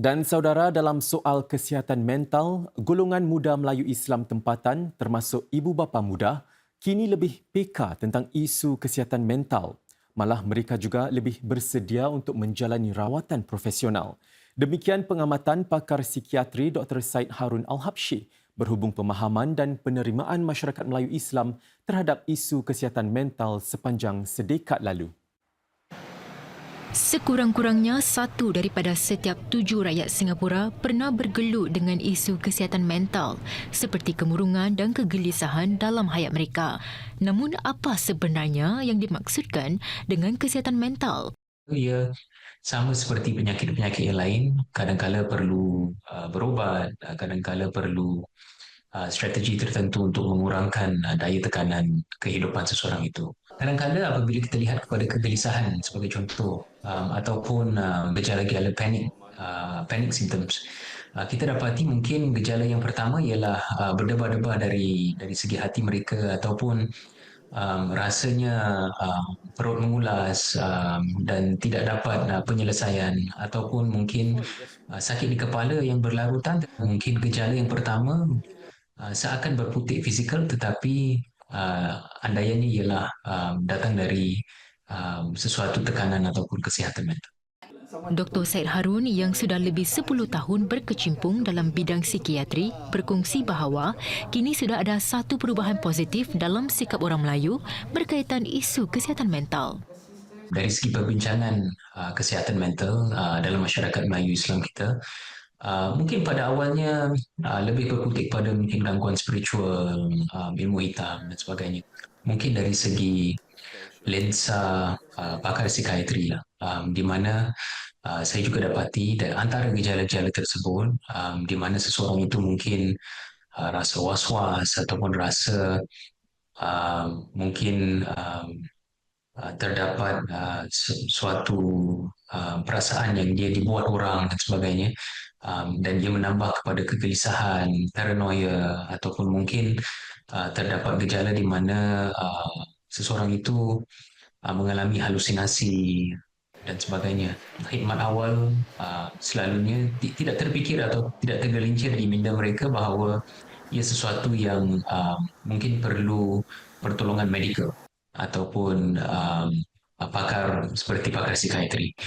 Dan saudara, dalam soal kesihatan mental, golongan muda Melayu Islam tempatan termasuk ibu bapa muda kini lebih peka tentang isu kesihatan mental. Malah mereka juga lebih bersedia untuk menjalani rawatan profesional. Demikian pengamatan pakar psikiatri Dr. Said Harun Al-Habsyi berhubung pemahaman dan penerimaan masyarakat Melayu Islam terhadap isu kesihatan mental sepanjang sedekad lalu. Sekurang-kurangnya satu daripada setiap 7 rakyat Singapura pernah bergelut dengan isu kesihatan mental seperti kemurungan dan kegelisahan dalam hayat mereka. Namun apa sebenarnya yang dimaksudkan dengan kesihatan mental? Ia sama seperti penyakit-penyakit yang lain, kadang-kala perlu berubat, kadang-kala perlu strategi tertentu untuk mengurangkan daya tekanan kehidupan seseorang itu. Kadang-kala apabila kita lihat kepada kegelisahan sebagai contoh ataupun gejala-gejala panic symptoms, kita dapati mungkin gejala yang pertama ialah berdebar-debar dari segi hati mereka ataupun rasanya perut mengulas dan tidak dapat penyelesaian ataupun mungkin sakit di kepala yang berlarutan. Mungkin gejala yang pertama seakan berputik fizikal tetapi andaiannya ialah datang dari sesuatu tekanan ataupun kesihatan mental. Dr. Said Harun yang sudah lebih 10 tahun berkecimpung dalam bidang psikiatri berkongsi bahawa kini sudah ada satu perubahan positif dalam sikap orang Melayu berkaitan isu kesihatan mental. Dari segi perbincangan kesihatan mental dalam masyarakat Melayu Islam kita, mungkin pada awalnya lebih berkutik pada mungkin gangguan spiritual, ilmu hitam dan sebagainya. Mungkin dari segi lensa pakar psikiatri lah, di mana saya juga dapati antara gejala-gejala tersebut, di mana seseorang itu mungkin rasa was-was ataupun rasa mungkin terdapat suatu perasaan yang dia dibuat orang dan sebagainya, dan dia menambah kepada kegelisahan, paranoia ataupun mungkin terdapat gejala di mana seseorang itu mengalami halusinasi dan sebagainya. Khidmat awal selalunya tidak terfikir atau tidak tergelincir di minda mereka bahawa ia sesuatu yang mungkin perlu pertolongan medikal ataupun seperti pakar psikiatri.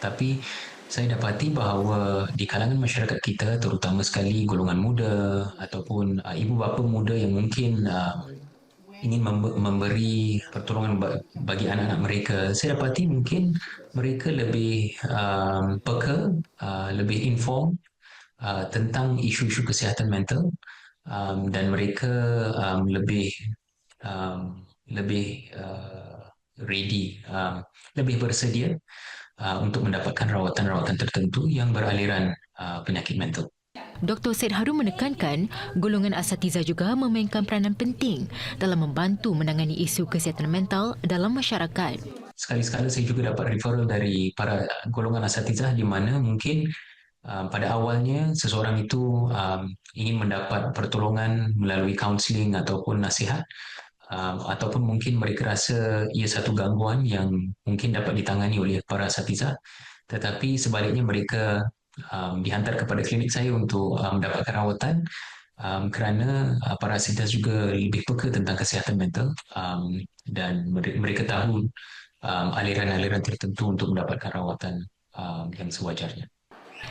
Tapi saya dapati bahawa di kalangan masyarakat kita, terutama sekali golongan muda ataupun ibu bapa muda yang mungkin ingin memberi pertolongan bagi anak-anak mereka, saya dapati mungkin mereka lebih peka, lebih inform tentang isu-isu kesihatan mental, dan mereka lebih ready, lebih bersedia untuk mendapatkan rawatan-rawatan tertentu yang beraliran penyakit mental. Dr. Said Harun menekankan golongan asatiza juga memainkan peranan penting dalam membantu menangani isu kesihatan mental dalam masyarakat. Sekali-sekala saya juga dapat referral dari para golongan asatizah di mana mungkin pada awalnya seseorang itu ingin mendapat pertolongan melalui kaunseling ataupun nasihat, ataupun mungkin mereka rasa ia satu gangguan yang mungkin dapat ditangani oleh para asatizah, tetapi sebaliknya mereka dihantar kepada klinik saya untuk mendapatkan rawatan, kerana para asatizah juga lebih peka tentang kesihatan mental, dan mereka tahu aliran-aliran tertentu untuk mendapatkan rawatan yang sewajarnya.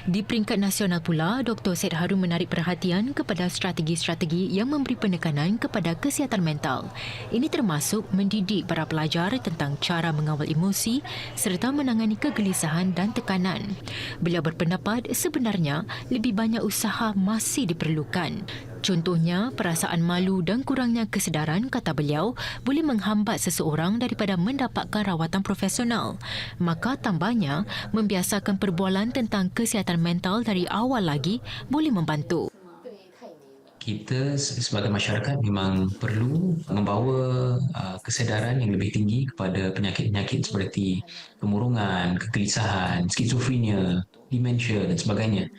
Di peringkat nasional pula, Dr. Said Harun menarik perhatian kepada strategi-strategi yang memberi penekanan kepada kesihatan mental. Ini termasuk mendidik para pelajar tentang cara mengawal emosi serta menangani kegelisahan dan tekanan. Beliau berpendapat sebenarnya lebih banyak usaha masih diperlukan. Contohnya, perasaan malu dan kurangnya kesedaran, kata beliau, boleh menghambat seseorang daripada mendapatkan rawatan profesional. Maka tambahnya, membiasakan perbualan tentang kesihatan mental dari awal lagi boleh membantu. Kita sebagai masyarakat memang perlu membawa kesedaran yang lebih tinggi kepada penyakit-penyakit seperti kemurungan, kegelisahan, skizofrenia, demensia dan sebagainya.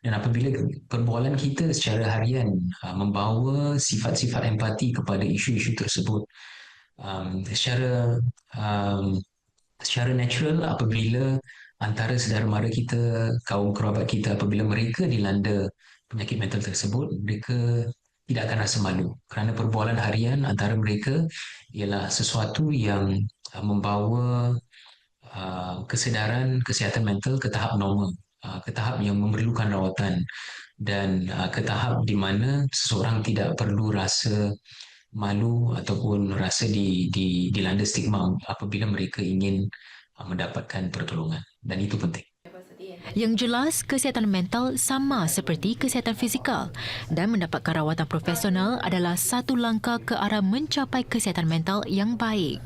Dan apabila perbualan kita secara harian membawa sifat-sifat empati kepada isu-isu tersebut, um, secara um, secara natural apabila antara saudara mara kita, kaum kerabat kita apabila mereka dilanda penyakit mental tersebut, mereka tidak akan rasa malu kerana perbualan harian antara mereka ialah sesuatu yang membawa kesedaran kesihatan mental ke tahap normal, ke tahap yang memerlukan rawatan dan ke tahap di mana seseorang tidak perlu rasa malu ataupun rasa dilanda stigma apabila mereka ingin mendapatkan pertolongan dan itu penting. Yang jelas, kesihatan mental sama seperti kesihatan fizikal dan mendapatkan rawatan profesional adalah satu langkah ke arah mencapai kesihatan mental yang baik.